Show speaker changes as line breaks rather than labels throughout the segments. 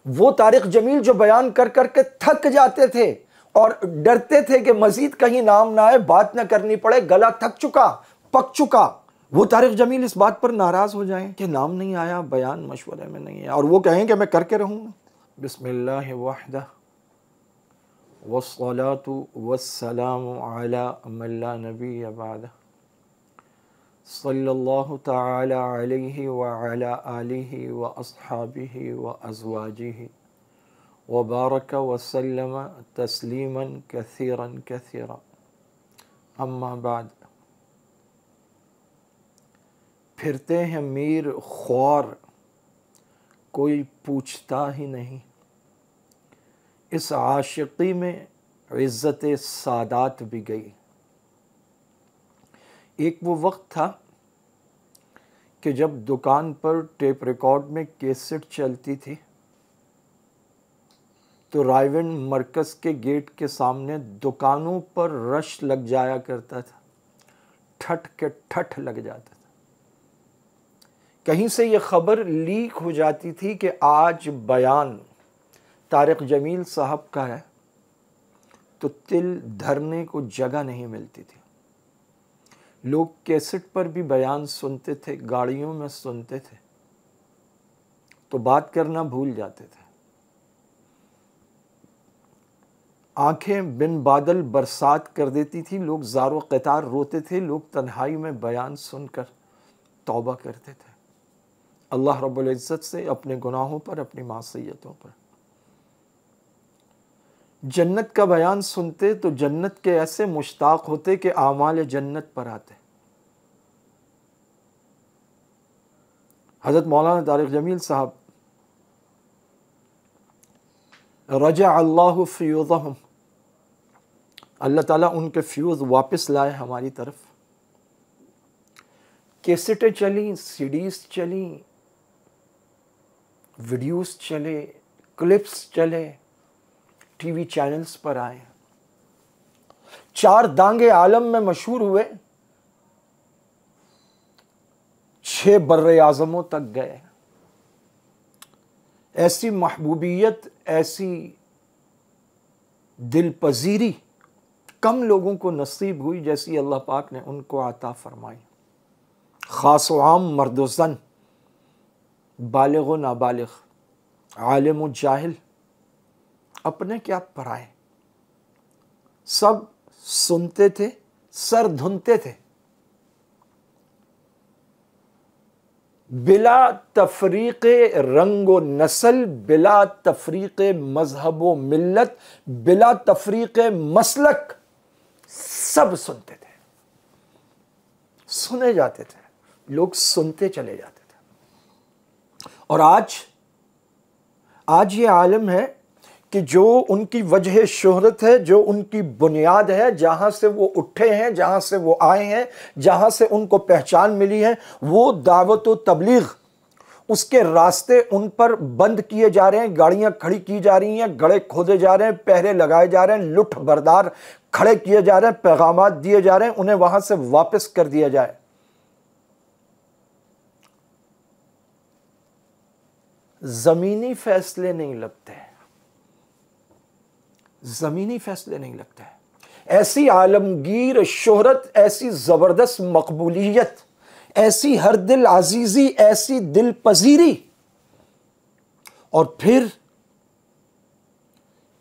وہ طارق جمیل جو بیان کر کر کے تھک جاتے تھے اور ڈرتے تھے کہ مزید کہیں نام نہ آئے، بات نہ کرنی پڑے، گلا تھک چکا، پک چکا، وہ طارق جمیل اس بات پر ناراض ہو جائیں کہ نام نہیں آیا، بیان مشورے میں نہیں ہے، اور وہ کہیں کہ میں کر کے رہوں گا۔ بسم اللہ وحدہ والصلاة والسلام علی من لا نبی بعدہ صلی اللہ تعالی علیہ وعلی آلہ واصحابہ وازواجہ وبارک وسلم تسلیما کثیرا کثیرا، اما بعد۔ پھرتے ہیں میر خوار، کوئی پوچھتا ہی نہیں، اس عاشقی میں عزت سادات بھی گئی۔ ایک وہ وقت تھا کہ جب دکان پر ٹیپ ریکارڈ میں کیسٹ چلتی تھی تو رائیونڈ مرکز کے گیٹ کے سامنے دکانوں پر رش لگ جایا کرتا تھا، ٹھٹ کے ٹھٹ لگ جاتا تھا۔ کہیں سے یہ خبر لیک ہو جاتی تھی کہ آج بیان طارق جمیل صاحب کا ہے، تو تل دھرنے کو جگہ نہیں ملتی تھی۔ لوگ کیسٹ پر بھی بیان سنتے تھے، گاڑیوں میں سنتے تھے تو بات کرنا بھول جاتے تھے۔ آنکھیں بن بادل برسات کر دیتی تھی، لوگ زار و قطار روتے تھے، لوگ تنہائی میں بیان سن کر توبہ کرتے تھے اللہ رب العزت سے، اپنے گناہوں پر، اپنی معصیتوں پر۔ جنت کا بیان سنتے تو جنت کے ایسے مشتاق ہوتے کہ اعمال جنت پر آتے۔ حضرت مولانا طارق جمیل صاحب رجع اللہ فیوضہم، اللہ تعالیٰ ان کے فیوز واپس لائے ہماری طرف۔ کیسٹیں چلیں، سیڈیز چلیں، ویڈیوز چلے، کلپس چلے، ٹی وی چینلز پر آئے، 4 دانگے عالم میں مشہور ہوئے، 6 بر اعظموں تک گئے۔ ایسی محبوبیت، ایسی دل پذیری کم لوگوں کو نصیب ہوئی جیسی اللہ پاک نے ان کو عطا فرمائی۔ خاص و عام، مرد و زن، بالغ و نابالغ، عالم و جاہل، اپنے کیا پرائے، سب سنتے تھے، سر دھنتے تھے، بلا تفریق رنگ و نسل، بلا تفریق مذہب و ملت، بلا تفریق مسلک، سب سنتے تھے، سنے جاتے تھے، لوگ سنتے چلے جاتے تھے۔ اور آج یہ عالم ہے کہ جو ان کی وجہ شہرت ہے، جو ان کی بنیاد ہے، جہاں سے وہ اٹھے ہیں، جہاں سے وہ آئے ہیں، جہاں سے ان کو پہچان ملی ہے، وہ دعوت و تبلیغ، اس کے راستے ان پر بند کیے جا رہے ہیں، گاڑیاں کھڑی کی جا رہی ہیں، گڑھے کھودے جا رہے ہیں، پہرے لگائے جا رہے ہیں، لٹھ بردار کھڑے کیے جا رہے ہیں، پیغامات دیے جا رہے ہیں، انہیں وہاں سے واپس کر دیا جائے۔ زمینی فیصلے نہیں لگتے، زمینی فیصلے نہیں لگتے۔ ایسی عالمگیر شہرت، ایسی زبردست مقبولیت، ایسی ہر دل عزیزی، ایسی دل پذیری، اور پھر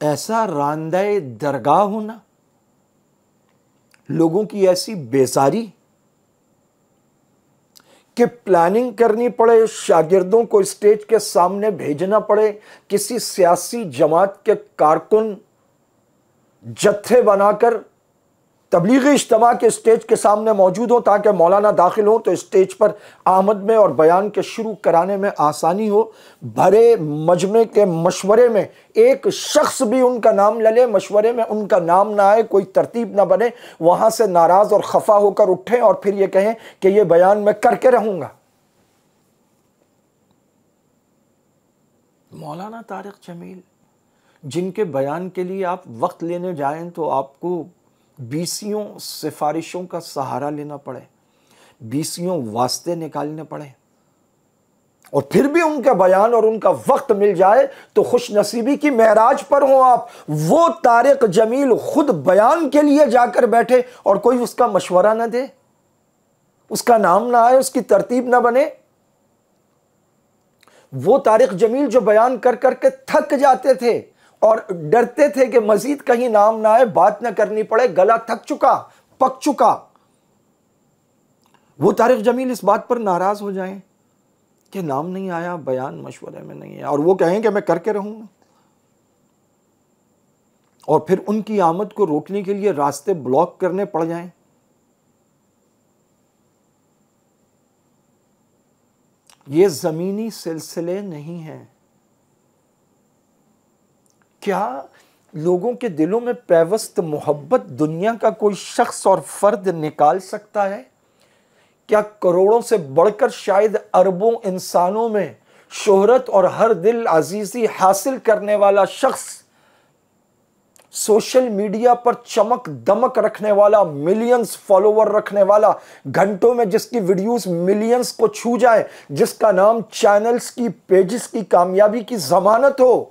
ایسا راندہ درگاہ ہونا، لوگوں کی ایسی بیزاری کہ پلاننگ کرنی پڑے، شاگردوں کو اسٹیج کے سامنے بھیجنا پڑے، کسی سیاسی جماعت کے کارکن جتھے بنا کر تبلیغی اجتماع کے اسٹیج کے سامنے موجود ہوں تاکہ مولانا داخل ہوں تو اسٹیج پر آمد میں اور بیان کے شروع کرانے میں آسانی ہو۔ بھرے مجمع کے مشورے میں ایک شخص بھی ان کا نام لے لے، مشورے میں ان کا نام نہ آئے، کوئی ترتیب نہ بنے، وہاں سے ناراض اور خفا ہو کر اٹھیں اور پھر یہ کہیں کہ یہ بیان میں کر کے رہوں گا۔ مولانا طارق جمیل جن کے بیان کے لیے آپ وقت لینے جائیں تو آپ کو 20 سفارشوں کا سہارا لینا پڑے، 20 واسطے نکالنے پڑے، اور پھر بھی ان کا بیان اور ان کا وقت مل جائے تو خوش نصیبی کی معراج پر ہوں آپ۔ وہ طارق جمیل خود بیان کے لیے جا کر بیٹھے اور کوئی اس کا مشورہ نہ دے، اس کا نام نہ آئے، اس کی ترتیب نہ بنے۔ وہ طارق جمیل جو بیان کر کر کے تھک جاتے تھے اور ڈرتے تھے کہ مزید کہیں نام نہ آئے، بات نہ کرنی پڑے، گلا تھک چکا، پک چکا، وہ طارق جمیل اس بات پر ناراض ہو جائیں کہ نام نہیں آیا، بیان مشورے میں نہیں ہے، اور وہ کہیں کہ میں کر کے رہوں گا، اور پھر ان کی آمد کو روکنے کے لیے راستے بلاک کرنے پڑ جائیں۔ یہ زمینی سلسلے نہیں ہیں۔ کیا لوگوں کے دلوں میں پیوست محبت دنیا کا کوئی شخص اور فرد نکال سکتا ہے؟ کیا کروڑوں سے بڑھ کر شاید اربوں انسانوں میں شہرت اور ہر دل عزیزی حاصل کرنے والا شخص، سوشل میڈیا پر چمک دمک رکھنے والا، ملینز فالوور رکھنے والا، گھنٹوں میں جس کی ویڈیوز ملینز کو چھو جائے، جس کا نام چینلز کی پیجز کی کامیابی کی ضمانت ہو؟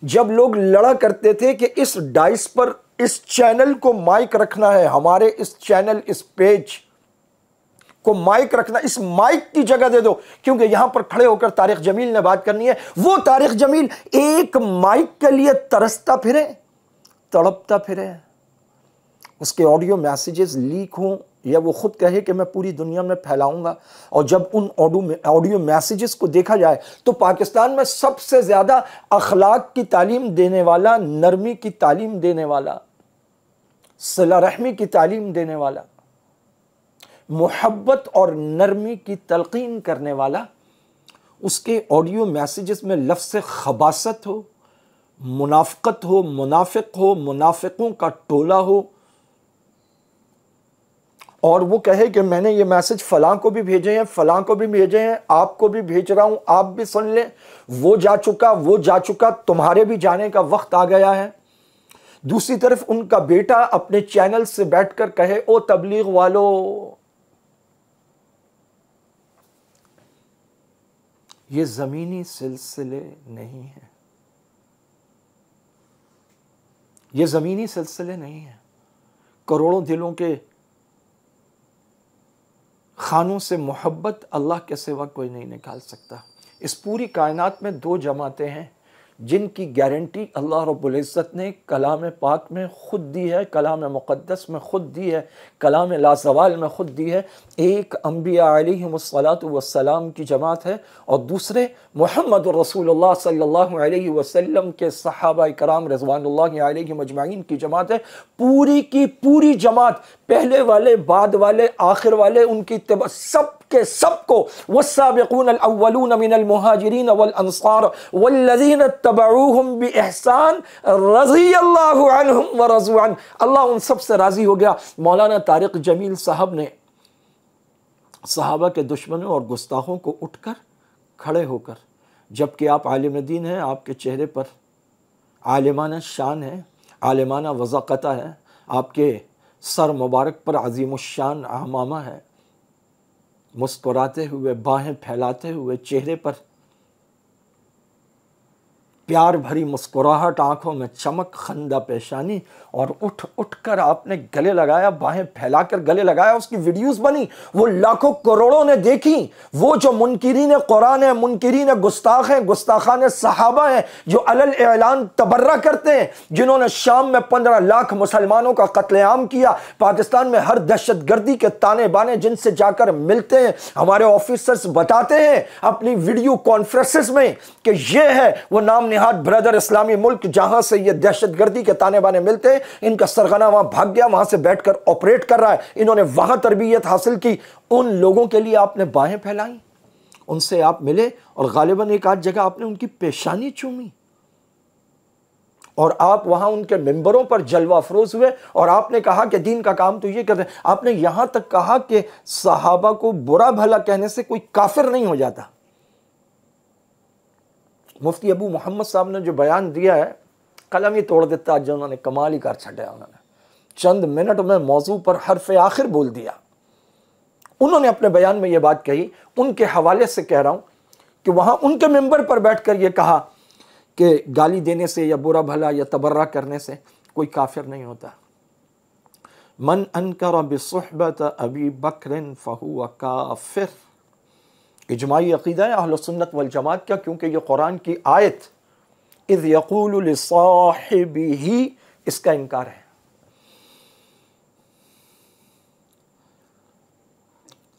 جب لوگ لڑا کرتے تھے کہ اس ڈائس پر اس چینل کو مائک رکھنا ہے، ہمارے اس چینل، اس پیج کو مائک رکھنا، اس مائک کی جگہ دے دو کیونکہ یہاں پر کھڑے ہو کر طارق جمیل نے بات کرنی ہے، وہ طارق جمیل ایک مائک کے لیے ترستا پھرے، تڑپتا پھرے، اس کے آڈیو میسیجز لیک ہوں یا وہ خود کہے کہ میں پوری دنیا میں پھیلاؤں گا، اور جب ان آڈیو میسیجز کو دیکھا جائے تو پاکستان میں سب سے زیادہ اخلاق کی تعلیم دینے والا، نرمی کی تعلیم دینے والا، صلہ رحمی کی تعلیم دینے والا، محبت اور نرمی کی تلقین کرنے والا، اس کے آڈیو میسیجز میں لفظ خباثت ہو، منافقت ہو، منافق ہو، منافقوں کا ٹولہ ہو، اور وہ کہے کہ میں نے یہ میسج فلاں کو بھی بھیجے ہیں، فلاں کو بھی بھیجے ہیں، آپ کو بھی بھیج رہا ہوں، آپ بھی سن لیں، وہ جا چکا، تمہارے بھی جانے کا وقت آ گیا ہے۔ دوسری طرف ان کا بیٹا اپنے چینل سے بیٹھ کر کہے او تبلیغ والو، یہ زمینی سلسلے نہیں ہیں، یہ زمینی سلسلے نہیں ہیں۔ کروڑوں دلوں کے خانوں سے محبت اللہ کے سوا کوئی نہیں نکال سکتا۔ اس پوری کائنات میں دو جماعتیں ہیں جن کی گارنٹی اللہ رب العزت نے کلام پاک میں خود دی ہے، کلام مقدس میں خود دی ہے، کلام لازوال میں خود دی ہے۔ ایک انبیاء علیہم السلام کی جماعت ہے، اور دوسرے محمد رسول اللہ صلی اللہ علیہ وسلم کے صحابہ کرام رضوان اللہ علیہم اجمعین کی جماعت ہے۔ پوری کی پوری جماعت، پہلے والے، بعد والے، آخر والے، ان کی اتباع سب کے سب کو، والسابقون الاولون من المہاجرین والانصار والذین اتبعوہم باحسان رضی اللہ عنہم ورضوا عنہ، اللہ ان سب سے راضی ہو گیا۔ مولانا طارق جمیل صاحب نے صحابہ کے دشمنوں اور گستاخوں کو اٹھ کر کھڑے ہو کر، جبکہ آپ عالم دین ہیں، آپ کے چہرے پر عالمانہ شان ہے، عالمانہ وضاقتہ ہے، آپ کے سر مبارک پر عظیم الشان عمامہ ہے، مسکراتے ہوئے، باہیں پھیلاتے ہوئے، چہرے پر پیار بھری مسکراہٹ، آنکھوں میں چمک، خندہ پیشانی، اور اٹھ کر آپ نے گلے لگایا، باہیں پھیلا کر گلے لگایا۔ اس کی ویڈیوز بنی، وہ لاکھوں کروڑوں نے دیکھی۔ وہ جو منکرین قرآن ہیں، منکرین گستاخ ہیں، گستاخان صحابہ ہیں، جو علل اعلان تبرہ کرتے ہیں، جنہوں نے شام میں 15 لاکھ مسلمانوں کا قتل عام کیا، پاکستان میں ہر دہشت گردی کے تانے بانے جن سے جا کر ملتے ہیں، ہمارے آفیسرز بتاتے ہیں اپنی ویڈیو کانفرنسز میں کہ یہ ہے وہ نام نہاد برادر اسلامی ملک جہاں سے یہ دہشت گردی کے تانے بانے ملتے ہیں۔ ان کا سرغنہ وہاں بھاگ گیا، وہاں سے بیٹھ کر آپریٹ کر رہا ہے، انہوں نے وہاں تربیت حاصل کی۔ ان لوگوں کے لیے آپ نے باہیں پھیلائیں، ان سے آپ ملے، اور غالباً ایک آدھ جگہ آپ نے ان کی پیشانی چومی، اور آپ وہاں ان کے ممبروں پر جلوہ افروز ہوئے، اور آپ نے کہا کہ دین کا کام تو یہ کرتے ہیں۔ آپ نے یہاں تک کہا کہ صحابہ کو برا بھلا کہنے سے کوئی کافر نہیں ہو جاتا۔ مفتی ابو محمد صاحب نے جو بیان دیا ہے، قلم ہی توڑ دیتا، جو انہوں نے کمال ہی کر چھٹیا، انہوں نے چند منٹ میں موضوع پر حرف آخر بول دیا۔ انہوں نے اپنے بیان میں یہ بات کہی، ان کے حوالے سے کہہ رہا ہوں کہ وہاں ان کے ممبر پر بیٹھ کر یہ کہا کہ گالی دینے سے یا برا بھلا یا تبرہ کرنے سے کوئی کافر نہیں ہوتا۔ من انکر بصحبت ابی بکر فہو کافر، اجماعی عقیدہ ہے اہل سنت والجماعت کا، کیونکہ یہ قرآن کی آیت اذ یقول لصاحبہ اس کا انکار ہے۔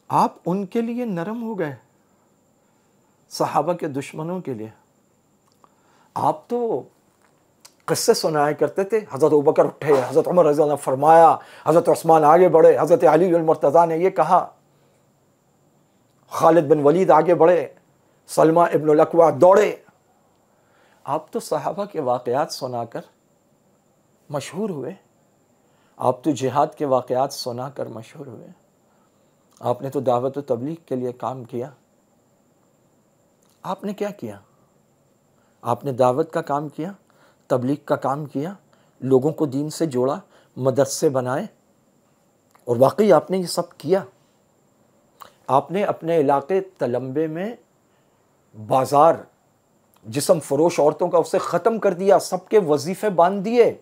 آپ ان کے لیے نرم ہو گئے، صحابہ کے دشمنوں کے لیے۔ آپ تو قصے سنایا کرتے تھے، حضرت ابوبکر اٹھے، حضرت عمر رضی اللہ عنہ فرمایا، حضرت عثمان آگے بڑھے، حضرت علی المرتضیٰ نے یہ کہا، خالد بن ولید آگے بڑھے، سلمہ ابن الاکوع دوڑے۔ آپ تو صحابہ کے واقعات سنا کر مشہور ہوئے، آپ تو جہاد کے واقعات سنا کر مشہور ہوئے، آپ نے تو دعوت و تبلیغ کے لیے کام کیا۔ آپ نے کیا کیا؟ آپ نے دعوت کا کام کیا، تبلیغ کا کام کیا، لوگوں کو دین سے جوڑا، مدرسے بنائے، اور واقعی آپ نے یہ سب کیا۔ آپ نے اپنے علاقے تلمبے میں بازار جسم فروش عورتوں کا اسے ختم کر دیا، سب کے وظیفے باندھ دیے،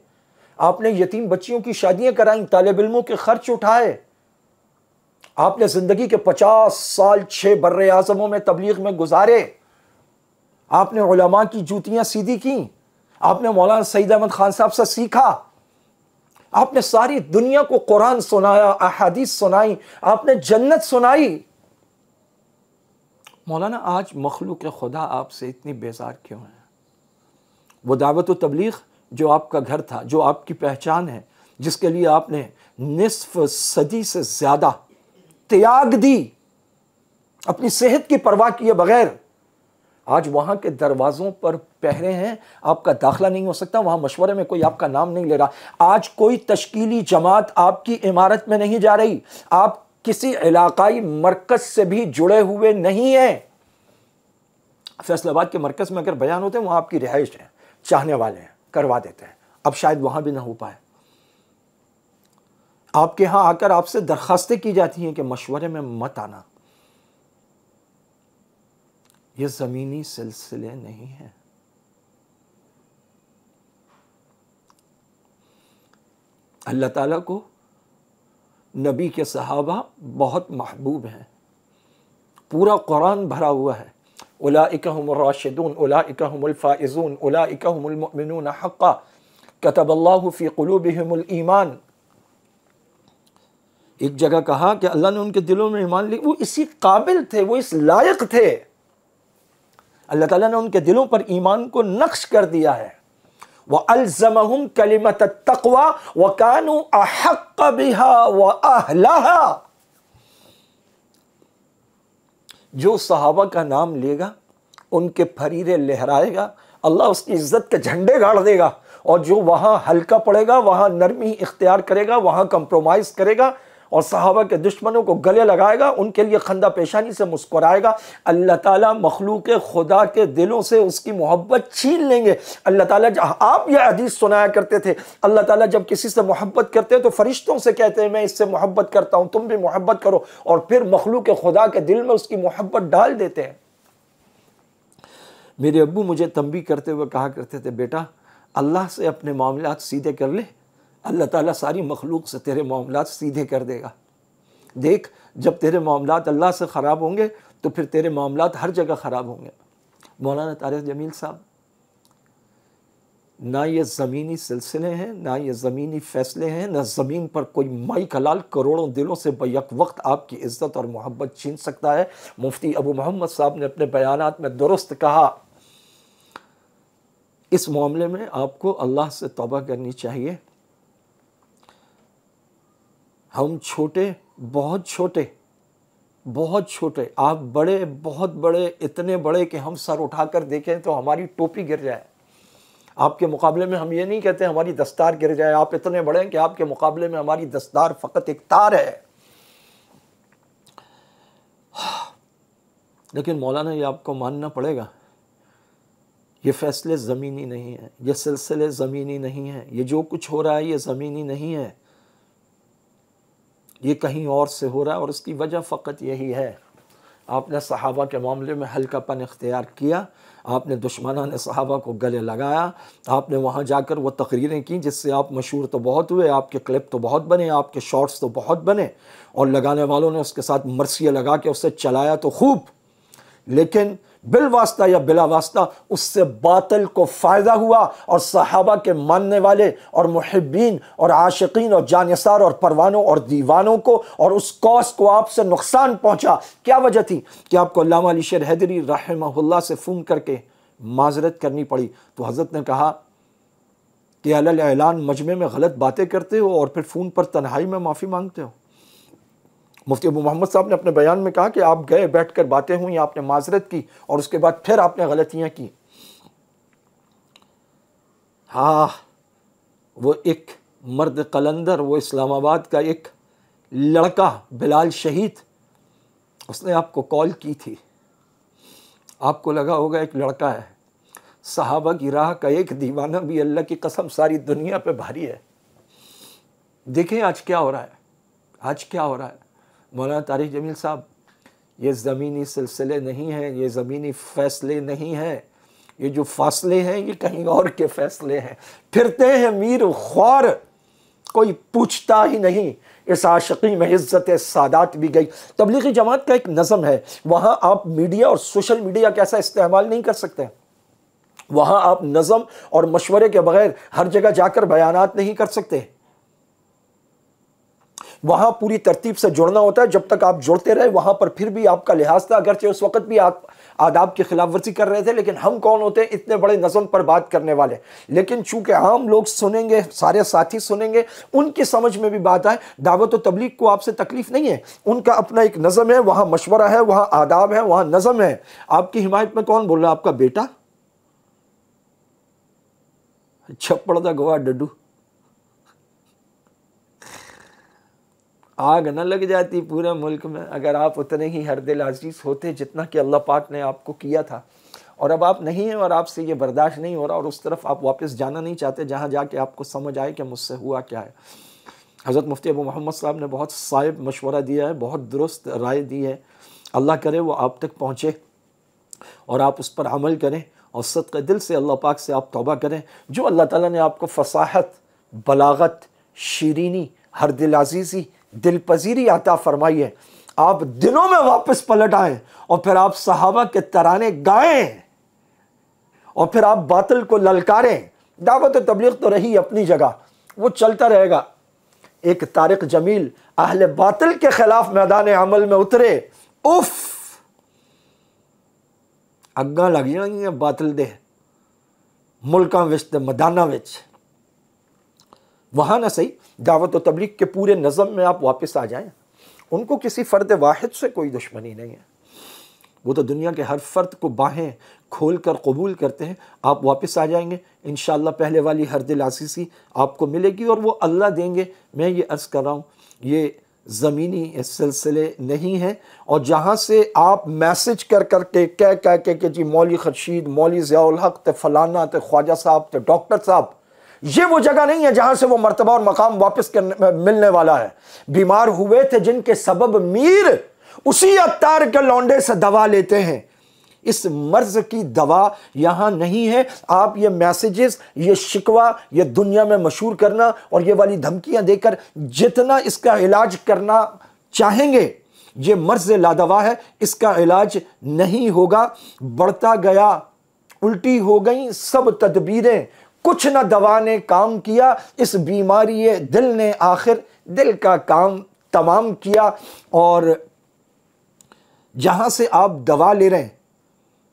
آپ نے یتیم بچیوں کی شادیاں کرائیں، طالب علموں کے خرچ اٹھائے، آپ نے زندگی کے 50 سال 6 بر اعظموں میں تبلیغ میں گزارے، آپ نے علماء کی جوتیاں سیدھی کیں، آپ نے مولانا سعید احمد خان صاحب سے سیکھا، آپ نے ساری دنیا کو قرآن سنایا، احادیث سنائی، آپ نے جنت سنائی۔ مولانا آج مخلوق خدا آپ سے اتنی بیزار کیوں ہے؟ وہ دعوت و تبلیغ جو آپ کا گھر تھا، جو آپ کی پہچان ہے، جس کے لیے آپ نے نصف صدی سے زیادہ تیاگ دی، اپنی صحت کی پرواہ کیے بغیر، آج وہاں کے دروازوں پر پہرے ہیں، آپ کا داخلہ نہیں ہو سکتا، وہاں مشورے میں کوئی آپ کا نام نہیں لے رہا۔ آج کوئی تشکیلی جماعت آپ کی عمارت میں نہیں جا رہی، آپ کسی علاقائی مرکز سے بھی جڑے ہوئے نہیں ہیں۔ فیصل آباد کے مرکز میں اگر بیان ہوتے ہیں، وہاں آپ کی رہائش ہے، چاہنے والے ہیں، کروا دیتے ہیں، اب شاید وہاں بھی نہ ہو پائے۔ آپ کے ہاں آ کر آپ سے درخواستیں کی جاتی ہیں کہ مشورے میں مت آنا۔ یہ زمینی سلسلے نہیں ہیں۔ اللہ تعالیٰ کو نبی کے صحابہ بہت محبوب ہیں، پورا قرآن بھرا ہوا ہے، اولئک هم الراشدون، اولئک هم الفائزون، اولئک هم المؤمنون حقا کتب اللہ فی قلوبہم الایمان۔ ایک جگہ کہا کہ اللہ نے ان کے دلوں میں ایمان لی، وہ اسی قابل تھے، وہ اس لائق تھے، اللہ تعالیٰ نے ان کے دلوں پر ایمان کو نقش کر دیا ہے۔ وَأَلْزَمَهُمْ كَلِمَةَ التَّقْوَى وَكَانُوا أَحَقَّ بِهَا وَأَهْلَهَا۔ جو صحابہ کا نام لے گا، ان کے پھریرے لہرائے گا، اللہ اس کی عزت کے جھنڈے گاڑ دے گا، اور جو وہاں ہلکا پڑے گا، وہاں نرمی اختیار کرے گا، وہاں کمپرومائز کرے گا اور صحابہ کے دشمنوں کو گلے لگائے گا، ان کے لیے خندہ پیشانی سے مسکرائے گا، اللہ تعالیٰ مخلوق خدا کے دلوں سے اس کی محبت چھین لیں گے۔ اللہ تعالیٰ، آپ یہ حدیث سنایا کرتے تھے، اللہ تعالیٰ جب کسی سے محبت کرتے ہیں تو فرشتوں سے کہتے ہیں میں اس سے محبت کرتا ہوں، تم بھی محبت کرو، اور پھر مخلوق خدا کے دل میں اس کی محبت ڈال دیتے ہیں۔ میرے ابو مجھے تنبیہ کرتے ہوئے کہا کرتے تھے، بیٹا اللہ سے اپنے معاملات سیدھے کر لے، اللہ تعالیٰ ساری مخلوق سے تیرے معاملات سیدھے کر دے گا۔ دیکھ، جب تیرے معاملات اللہ سے خراب ہوں گے تو پھر تیرے معاملات ہر جگہ خراب ہوں گے۔ مولانا طارق جمیل صاحب، نہ یہ زمینی سلسلے ہیں، نہ یہ زمینی فیصلے ہیں، نہ زمین پر کوئی مائی کلال کروڑوں دلوں سے بیک وقت آپ کی عزت اور محبت چھین سکتا ہے۔ مفتی ابو محمد صاحب نے اپنے بیانات میں درست کہا، اس معاملے میں آپ کو اللہ سے توبہ کرنی چاہیے۔ ہم چھوٹے، بہت چھوٹے، بہت چھوٹے، آپ بڑے، بہت بڑے، اتنے بڑے کہ ہم سر اٹھا کر دیکھیں تو ہماری ٹوپی گر جائے۔ آپ کے مقابلے میں ہم یہ نہیں کہتے ہماری دستار گر جائے، آپ اتنے بڑے ہیں کہ آپ کے مقابلے میں ہماری دستار فقط ایک تار ہے۔ لیکن مولانا یہ آپ کو ماننا پڑے گا، یہ فیصلے زمینی نہیں ہیں، یہ سلسلے زمینی نہیں ہیں، یہ جو کچھ ہو رہا ہے یہ زمینی نہیں ہے۔ یہ کہیں اور سے ہو رہا ہے، اور اس کی وجہ فقط یہی ہے، آپ نے صحابہ کے معاملے میں ہلکا پن اختیار کیا، آپ نے دشمنان صحابہ کو گلے لگایا، آپ نے وہاں جا کر وہ تقریریں کی جس سے آپ مشہور تو بہت ہوئے، آپ کے کلپ تو بہت بنے، آپ کے شارٹس تو بہت بنے، اور لگانے والوں نے اس کے ساتھ مرثیہ لگا کے اسے چلایا تو خوب، لیکن بالواسطہ یا بلا واسطہ اس سے باطل کو فائدہ ہوا، اور صحابہ کے ماننے والے اور محبین اور عاشقین اور جانثار اور پروانوں اور دیوانوں کو اور اس کوس کو آپ سے نقصان پہنچا۔ کیا وجہ تھی کہ آپ کو علامہ علی شیر حیدری رحمہ اللہ سے فون کر کے معذرت کرنی پڑی؟ تو حضرت نے کہا کہ علی اعلان مجمع میں غلط باتیں کرتے ہو اور پھر فون پر تنہائی میں معافی مانگتے ہو۔ مفتی ابو محمد صاحب نے اپنے بیان میں کہا کہ آپ گئے، بیٹھ کر باتیں ہوئیں، آپ نے معذرت کی، اور اس کے بعد پھر آپ نے غلطیاں کی۔ ہاں، وہ ایک مرد قلندر، وہ اسلام آباد کا ایک لڑکا بلال شہید، اس نے آپ کو کال کی تھی، آپ کو لگا ہوگا ایک لڑکا ہے، صحابہ کی راہ کا ایک دیوانہ بھی اللہ کی قسم ساری دنیا پہ بھاری ہے۔ دیکھیں آج کیا ہو رہا ہے، آج کیا ہو رہا ہے۔ مولانا طارق جمیل صاحب، یہ زمینی سلسلے نہیں ہیں، یہ زمینی فیصلے نہیں ہیں، یہ جو فاصلے ہیں یہ کہیں اور کے فیصلے ہیں۔ پھرتے ہیں میر خوار، کوئی پوچھتا ہی نہیں، اس عاشقی میں عزت سادات بھی گئی۔ تبلیغی جماعت کا ایک نظم ہے، وہاں آپ میڈیا اور سوشل میڈیا کیسا استعمال نہیں کر سکتے، وہاں آپ نظم اور مشورے کے بغیر ہر جگہ جا کر بیانات نہیں کر سکتے، وہاں پوری ترتیب سے جڑنا ہوتا ہے۔ جب تک آپ جڑتے رہے وہاں پر پھر بھی آپ کا لحاظ تھا، اگرچہ اس وقت بھی آپ آداب کی خلاف ورزی کر رہے تھے، لیکن ہم کون ہوتے ہیں اتنے بڑے نظم پر بات کرنے والے؟ لیکن چونکہ عام لوگ سنیں گے، سارے ساتھی سنیں گے، ان کی سمجھ میں بھی بات آئے۔ دعوت و تبلیغ کو آپ سے تکلیف نہیں ہے، ان کا اپنا ایک نظم ہے، وہاں مشورہ ہے، وہاں آداب ہے، وہاں نظم ہے۔ آپ کی حمایت میں کون بول رہا ہے؟ آپ کا بیٹا؟ چھپڑ دا گواہ ڈڈو، آگ نہ لگ جاتی پورے ملک میں اگر آپ اتنے ہی ہر دل عزیز ہوتے جتنا کہ اللہ پاک نے آپ کو کیا تھا، اور اب آپ نہیں ہیں، اور آپ سے یہ برداشت نہیں ہو رہا، اور اس طرف آپ واپس جانا نہیں چاہتے جہاں جا کے آپ کو سمجھ آئے کہ مجھ سے ہوا کیا ہے۔ حضرت مفتی ابو محمد صاحب نے بہت صائب مشورہ دیا ہے، بہت درست رائے دی ہے، اللہ کرے وہ آپ تک پہنچے اور آپ اس پر عمل کریں، اور صدقہ دل سے اللہ پاک سے آپ توبہ کریں۔ جو اللہ تعالیٰ نے آپ کو فصاحت، بلاغت، شیرینی، ہر دل عزیزی، دل پذیری عطا فرمائی ہے، آپ دنوں میں واپس پلٹ آئیں، اور پھر آپ صحابہ کے ترانے گائیں، اور پھر آپ باطل کو للکاریں۔ دعوت و تبلیغ تو رہی اپنی جگہ، وہ چلتا رہے گا۔ ایک طارق جمیل اہل باطل کے خلاف میدان عمل میں اترے، اف اگاں لگ جائیں باطل دے ملکاں وچ تے میداناں وچ، وہاں نہ صحیح دعوت و تبلیغ کے پورے نظم میں آپ واپس آ جائیں۔ ان کو کسی فرد واحد سے کوئی دشمنی نہیں ہے، وہ تو دنیا کے ہر فرد کو باہیں کھول کر قبول کرتے ہیں۔ آپ واپس آ جائیں گے انشاءاللہ، پہلے والی ہر دل عزیزی آپ کو ملے گی، اور وہ اللہ دیں گے۔ میں یہ عرض کر رہا ہوں، یہ زمینی سلسلے نہیں ہیں، اور جہاں سے آپ میسج کر کر کے کہہ کہ جی مولوی خورشید، مولوی ضیاء الحق تے فلانا تے خواجہ صاحب تے ڈاکٹر صاحب، یہ وہ جگہ نہیں ہے جہاں سے وہ مرتبہ اور مقام واپس ملنے والا ہے۔ بیمار ہوئے تھے جن کے سبب میر، اسی عطار کے لونڈے سے دوا لیتے ہیں۔ اس مرض کی دوا یہاں نہیں ہے۔ آپ یہ میسیجز، یہ شکوہ، یہ دنیا میں مشہور کرنا اور یہ والی دھمکیاں دے کر جتنا اس کا علاج کرنا چاہیں گے، یہ مرض لادوا ہے، اس کا علاج نہیں ہوگا۔ بڑھتا گیا، الٹی ہو گئیں سب تدبیریں، کچھ نہ دوا نے کام کیا، اس بیماری دل نے آخر دل کا کام تمام کیا۔ اور جہاں سے آپ دوا لے رہے ہیں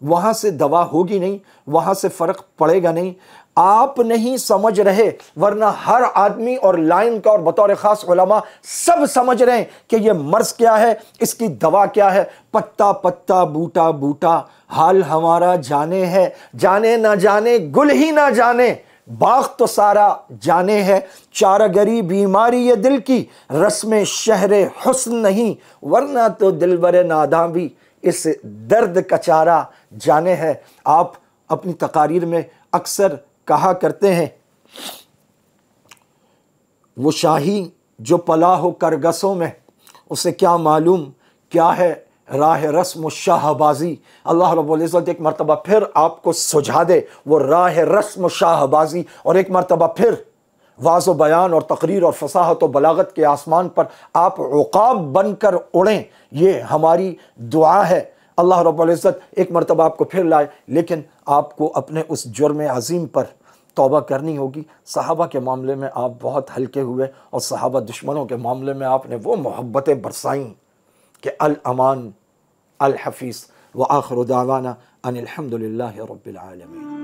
وہاں سے دوا ہوگی نہیں، وہاں سے فرق پڑے گا نہیں۔ آپ نہیں سمجھ رہے، ورنہ ہر آدمی اور لائن کا اور بطور خاص علماء سب سمجھ رہے ہیں کہ یہ مرض کیا ہے، اس کی دوا کیا ہے۔ پتا پتا بوٹا بوٹا حال ہمارا جانے ہے، جانے نہ جانے گل ہی نہ جانے، باغ تو سارا جانے ہے۔ چارگری بیماری یہ دل کی، رسم شہر حسن نہیں، ورنہ تو دلبر ناداں بھی اس درد کا چارہ جانے ہے۔ آپ اپنی تقاریر میں اکثر کہا کرتے ہیں، وہ شاہی جو پلا ہو کرگسوں میں اسے کیا معلوم کیا ہے راہ رسم و شاہ بازی۔ اللہ رب العزت ایک مرتبہ پھر آپ کو سجھا دے وہ راہ رسم و شاہ بازی، اور ایک مرتبہ پھر واض و بیان اور تقریر اور فصاحت و بلاغت کے آسمان پر آپ عقاب بن کر اڑیں، یہ ہماری دعا ہے۔ اللہ رب العزت ایک مرتبہ آپ کو پھر لائے، لیکن آپ کو اپنے اس جرم عظیم پر توبہ کرنی ہوگی۔ صحابہ کے معاملے میں آپ بہت ہلکے ہوئے، اور صحابہ دشمنوں کے معاملے میں آپ نے وہ محبتیں برسائیں کہ الامان الحفیظ۔ وآخر دعوانا ان الحمد للہ رب العالمین۔